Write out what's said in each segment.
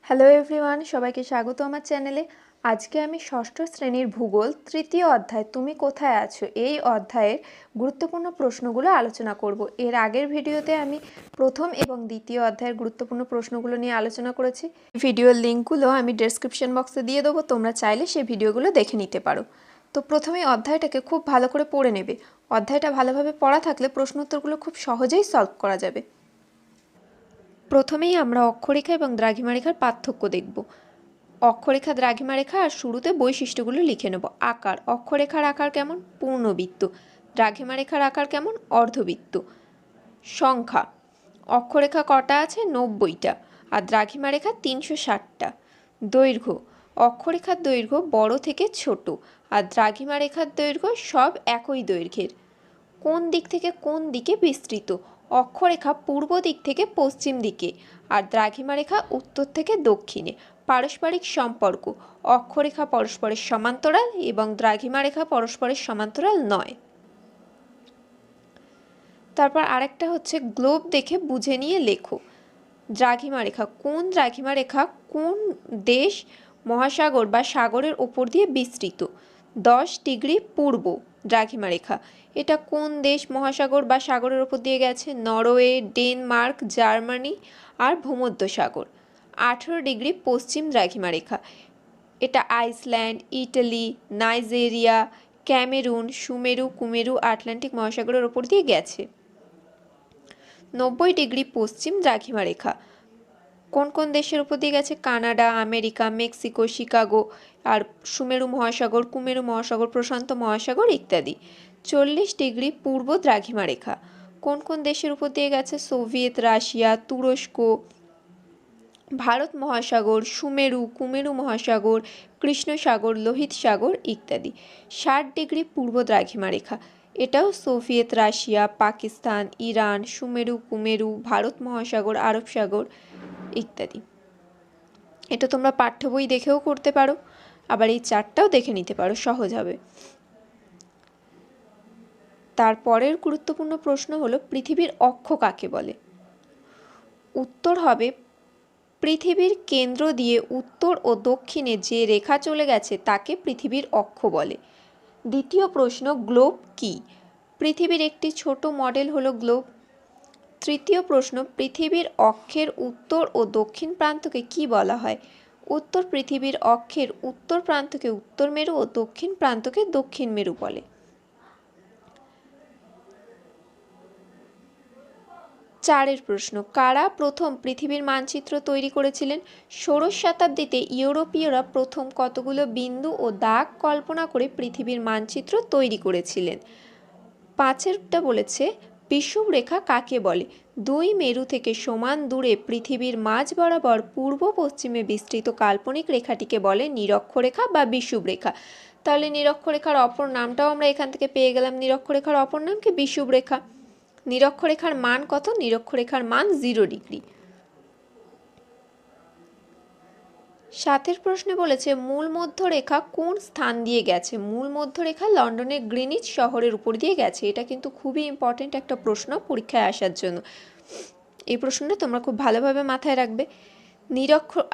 Hello everyone, সবাইকে স্বাগত আমার চ্যানেলে। আজকে আমি ষষ্ঠ শ্রেণীর ভূগোল তৃতীয় অধ্যায় তুমি কোথায় আছো এই অধ্যায়ের গুরুত্বপূর্ণ প্রশ্নগুলো আলোচনা করব। এর আগের ভিডিওতে আমি প্রথম এবং দ্বিতীয় অধ্যায়ের গুরুত্বপূর্ণ প্রশ্নগুলো নিয়ে আলোচনা করেছি। ভিডিওর লিঙ্কগুলো আমি ডেসক্রিপশন বক্সে দিয়ে দেবো, তোমরা চাইলে সেই ভিডিওগুলো দেখে নিতে পারো। তো প্রথমেই অধ্যায়টাকে খুব ভালো করে পড়ে নেবে। অধ্যায়টা ভালোভাবে পড়া থাকলে প্রশ্ন উত্তরগুলো খুব সহজেই সলভ করা যাবে। প্রথমেই আমরা অক্ষরেখা এবং দ্রাঘিমারেখার পার্থক্য দেখব। অক্ষরেখা, দ্রাঘিমারেখা আর শুরুতে বৈশিষ্ট্যগুলো লিখে নেব। আকার, অক্ষরেখার আকার কেমন? পূর্ণবৃত্ত। দ্রাঘিমারেখার আকার কেমন? অর্ধবৃত্ত। সংখ্যা, অক্ষরেখা কটা আছে? 90টা, আর দ্রাঘিমারেখা 360টা। দৈর্ঘ্য, অক্ষরেখার দৈর্ঘ্য বড় থেকে ছোট, আর দ্রাঘিমারেখার দৈর্ঘ্য সব একই দৈর্ঘ্যের। কোন দিক থেকে কোন দিকে বিস্তৃত? অক্ষরেখা পূর্ব দিক থেকে পশ্চিম দিকে, আর দ্রাঘিমারেখা উত্তর থেকে দক্ষিণে। পারস্পরিক সম্পর্ক, অক্ষরেখা পরস্পরের সমান্তরাল এবং দ্রাঘিমারেখা পরস্পরের সমান্তরাল নয়। তারপর আরেকটা হচ্ছে গ্লোব দেখে বুঝে নিয়ে লেখো। দ্রাঘিমারেখা, কোন দ্রাঘিমারেখা কোন দেশ, মহাসাগর বা সাগরের ওপর দিয়ে বিস্তৃত? 10 ডিগ্রি পূর্ব দ্রাঘিমারেখা। এটা কোন দেশ, মহাসাগর বা সাগরের ওপর দিয়ে গেছে? নরওয়ে, ডেনমার্ক, জার্মানি আর ভূমধ্যসাগর। 18 ডিগ্রি পশ্চিম দ্রাঘিমারেখা। এটা আইসল্যান্ড, ইটালি, নাইজেরিয়া, ক্যামেরুন, সুমেরু, কুমেরু, আটলান্টিক মহাসাগরের ওপর দিয়ে গেছে। 90 ডিগ্রি পশ্চিম দ্রাঘিমারেখা কোন কোন দেশের উপর দিয়ে গেছে? কানাডা, আমেরিকা, মেক্সিকো, শিকাগো আর সুমেরু মহাসাগর, কুমেরু মহাসাগর, প্রশান্ত মহাসাগর ইত্যাদি। 40 ডিগ্রি পূর্ব দ্রাঘিমারেখা কোন কোন দেশের উপর দিয়ে গেছে? সোভিয়েত রাশিয়া, তুরস্ক, ভারত মহাসাগর, সুমেরু, কুমেরু মহাসাগর, কৃষ্ণ সাগর, লোহিত সাগর ইত্যাদি। 60 ডিগ্রি পূর্ব দ্রাঘিমারেখা, এটাও সোভিয়েত রাশিয়া, পাকিস্তান, ইরান, সুমেরু, কুমেরু, ভারত মহাসাগর, আরব সাগর ইত্যাদি। এটা তোমরা পাঠ্য বই দেখেও করতে পারো, আবার এই চারটাও দেখে নিতে পারো, সহজ হবে। তারপরের গুরুত্বপূর্ণ প্রশ্ন হলো পৃথিবীর অক্ষ কাকে বলে? উত্তর হবে পৃথিবীর কেন্দ্র দিয়ে উত্তর ও দক্ষিণে যে রেখা চলে গেছে তাকে পৃথিবীর অক্ষ বলে। দ্বিতীয় প্রশ্ন, গ্লোব কি? পৃথিবীর একটি ছোট মডেল হলো গ্লোব। তৃতীয় প্রশ্ন, পৃথিবীর অক্ষের উত্তর ও দক্ষিণ প্রান্তকে কি বলা হয়? উত্তর পৃথিবীর অক্ষের উত্তর প্রান্তকে উত্তর মেরু ও দক্ষিণ প্রান্তকে দক্ষিণ মেরু বলে। চারের প্রশ্ন, কারা প্রথম পৃথিবীর মানচিত্র তৈরি করেছিলেন? ষোড়শ শতাব্দীতে ইউরোপীয়রা প্রথম কতগুলো বিন্দু ও দাগ কল্পনা করে পৃথিবীর মানচিত্র তৈরি করেছিলেন। পাঁচেরটা বলেছে বিষুবরেখা কাকে বলে? দুই মেরু থেকে সমান দূরে পৃথিবীর মাঝ বরাবর পূর্ব পশ্চিমে বিস্তৃত কাল্পনিক রেখাটিকে বলে নিরক্ষরেখা বা বিষুবরেখা। তাহলে নিরক্ষরেখার অপর নামটাও আমরা এখান থেকে পেয়ে গেলাম। নিরক্ষরেখার অপর নাম কি? বিষুবরেখা। নিরক্ষরেখার মান কত? নিরক্ষরেখার মান 0 ডিগ্রি। সাতের প্রশ্নে বলেছে মূল মধ্যরেখা কোন স্থান দিয়ে গেছে? মূল মধ্যরেখা লন্ডনের গ্রিনিচ শহরের উপর দিয়ে গেছে। এটা কিন্তু খুবই ইম্পর্টেন্ট একটা প্রশ্ন পরীক্ষায় আসার জন্য। এই প্রশ্নটা তোমরা খুব ভালোভাবে মাথায় রাখবে।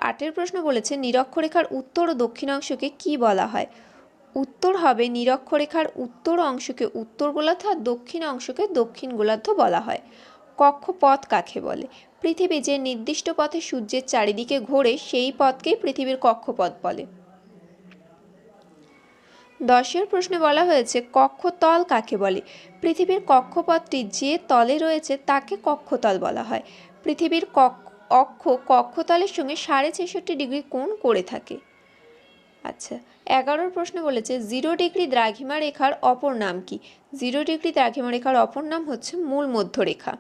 আটের প্রশ্ন বলেছে নিরক্ষরেখার উত্তর ও দক্ষিণ অংশকে কি বলা হয়? উত্তর হবে নিরক্ষরেখার উত্তর অংশকে উত্তর গোলার্ধ আর দক্ষিণ অংশকে দক্ষিণ গোলার্ধ বলা হয়। কক্ষপথ কাকে বলে? পৃথিবী যে নির্দিষ্ট পথে সূর্যের চারিদিকে ঘোরে সেই পথকেই পৃথিবীর কক্ষপথ বলে। 10এর প্রশ্নে বলা হয়েছে কক্ষতল কাকে বলে? পৃথিবীর কক্ষপথটি যে তলে রয়েছে তাকে কক্ষতল বলা হয়। পৃথিবীর অক্ষ কক্ষতলের সঙ্গে 66.5 ডিগ্রি কোণ করে থাকে। আচ্ছা, 11 প্রশ্ন বলেছে 0 ডিগ্রি দ্রাঘিমা রেখার অপর নাম কি? 0 ডিগ্রি দ্রাঘিমা রেখার অপর নাম হচ্ছে মূল মধ্যরেখা।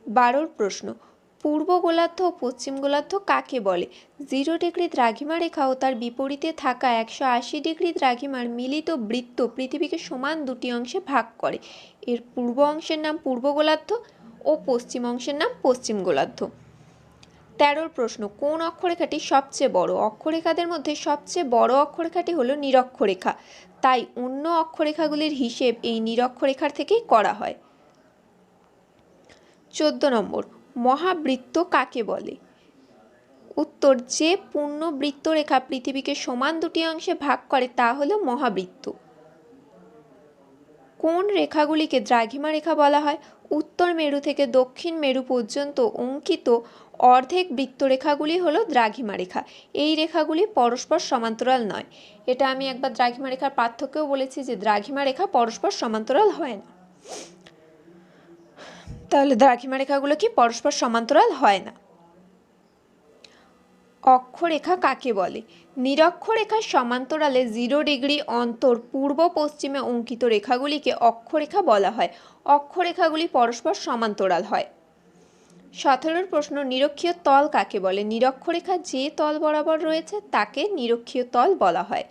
12 প্রশ্ন, পূর্ব গোলার্ধ ও পশ্চিম গোলার্ধ কাকে বলে? 0 ডিগ্রি দ্রাঘিমা রেখা ও তার বিপরীতে থাকা 180 ডিগ্রি দ্রাঘিমার মিলিত বৃত্ত পৃথিবীকে সমান দুটি অংশে ভাগ করে। এর পূর্ব অংশের নাম পূর্ব গোলার্ধ ও পশ্চিম অংশের নাম পশ্চিম গোলার্ধ। 13 প্রশ্ন, কোন অক্ষরেখাটি সবচেয়ে বড়? অক্ষরেখাদের মধ্যে সবচেয়ে বড় অক্ষরেখাটি হলো নিরক্ষরেখা, তাই অন্য অক্ষরেখাগুলির হিসেব এই নিরক্ষরেখার থেকেই করা হয়। 14 নম্বর, মহাবৃত্ত কাকে বলে? উত্তর, যে পূর্ণ বৃত্তরেখা পৃথিবীকে সমান দুটি অংশে ভাগ করে তা হলো মহাবৃত্ত। কোন রেখাগুলিকে দ্রাঘিমা রেখা বলা হয়? উত্তর মেরু থেকে দক্ষিণ মেরু পর্যন্ত অঙ্কিত অর্ধেক বৃত্তরেখাগুলি হলো দ্রাঘিমা রেখা। এই রেখাগুলি পরস্পর সমান্তরাল নয়। এটা আমি একবার দ্রাঘিমা রেখার পার্থক্যও বলেছি যে দ্রাঘিমা রেখা পরস্পর সমান্তরাল হয় না। তাহলে দ্রাঘিমা রেখাগুলো কি পরস্পর সমান্তরাল হয় না। অক্ষরেখা কাকে বলে? নিরক্ষরেখার সমান্তরালে 0 ডিগ্রি অন্তর পূর্ব পশ্চিমে অঙ্কিত রেখাগুলিকে অক্ষরেখা বলা হয়। অক্ষরেখাগুলি পরস্পর সমান্তরাল হয়। 17 প্রশ্ন, নিরক্ষীয় তল কাকে বলে? নিরক্ষরেখা যে তল বরাবর রয়েছে তাকে নিরক্ষীয় তল বলা হয়।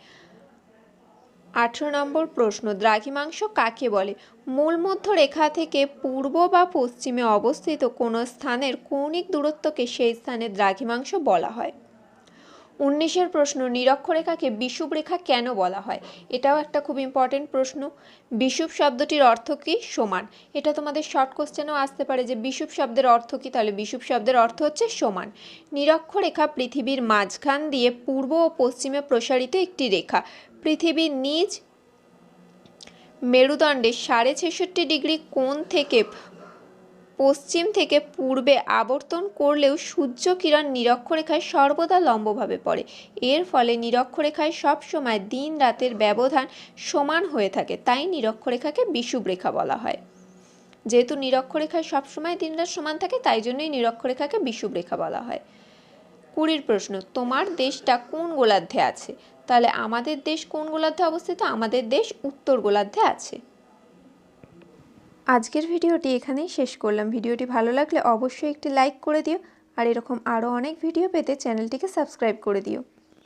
18 নম্বর প্রশ্ন, দ্রাঘিমাংশ কাকে বলে? মূলমধ্য রেখা থেকে পূর্ব বা পশ্চিমে অবস্থিত কোনো স্থানের কৌণিক দূরত্বকে সেই স্থানের দ্রাঘিমাংশ বলা হয়। 19 প্রশ্ন, নিরক্ষরেখাকে বিষুব রেখা কেন বলা হয়? এটাও একটা খুব ইম্পর্টেন্ট প্রশ্ন। বিষুব শব্দটির অর্থ কি? সমান। এটা তোমাদের শর্ট কোশ্চেনও আসতে পারে যে বিষুব শব্দের অর্থ কি, তাহলে বিষুব শব্দের অর্থ হচ্ছে সমান। নিরক্ষরেখা পৃথিবীর মাঝখান দিয়ে পূর্ব ও পশ্চিমে প্রসারিত একটি রেখা। পৃথিবীর নিজ মেরুদণ্ডে 66.5 ডিগ্রি কোণ থেকে পশ্চিম থেকে পূর্বে আবর্তন করলেও সূর্য কিরণ নিরক্ষরেখায় সর্বদা লম্বভাবে পড়ে। এর ফলে নিরক্ষরেখায় সবসময় দিন রাতের ব্যবধান সমান হয়ে থাকে, তাই নিরক্ষরেখাকে বিষুব রেখা বলা হয়। যেহেতু নিরক্ষরেখায় সবসময় দিন রাত সমান থাকে তাই জন্যই নিরক্ষরেখাকে বিষুব রেখা বলা হয়। 20 প্রশ্ন, তোমার দেশটা কোন গোলার্ধে আছে? তাহলে আমাদের দেশ কোন গোলার্ধে অবস্থিত? আমাদের দেশ উত্তর গোলার্ধে আছে। আজকের ভিডিওটি এখানেই শেষ করলাম। ভিডিওটি ভালো লাগলে অবশ্যই একটি লাইক করে দিও আর এরকম আরও অনেক ভিডিও পেতে চ্যানেলটিকে সাবস্ক্রাইব করে দিও।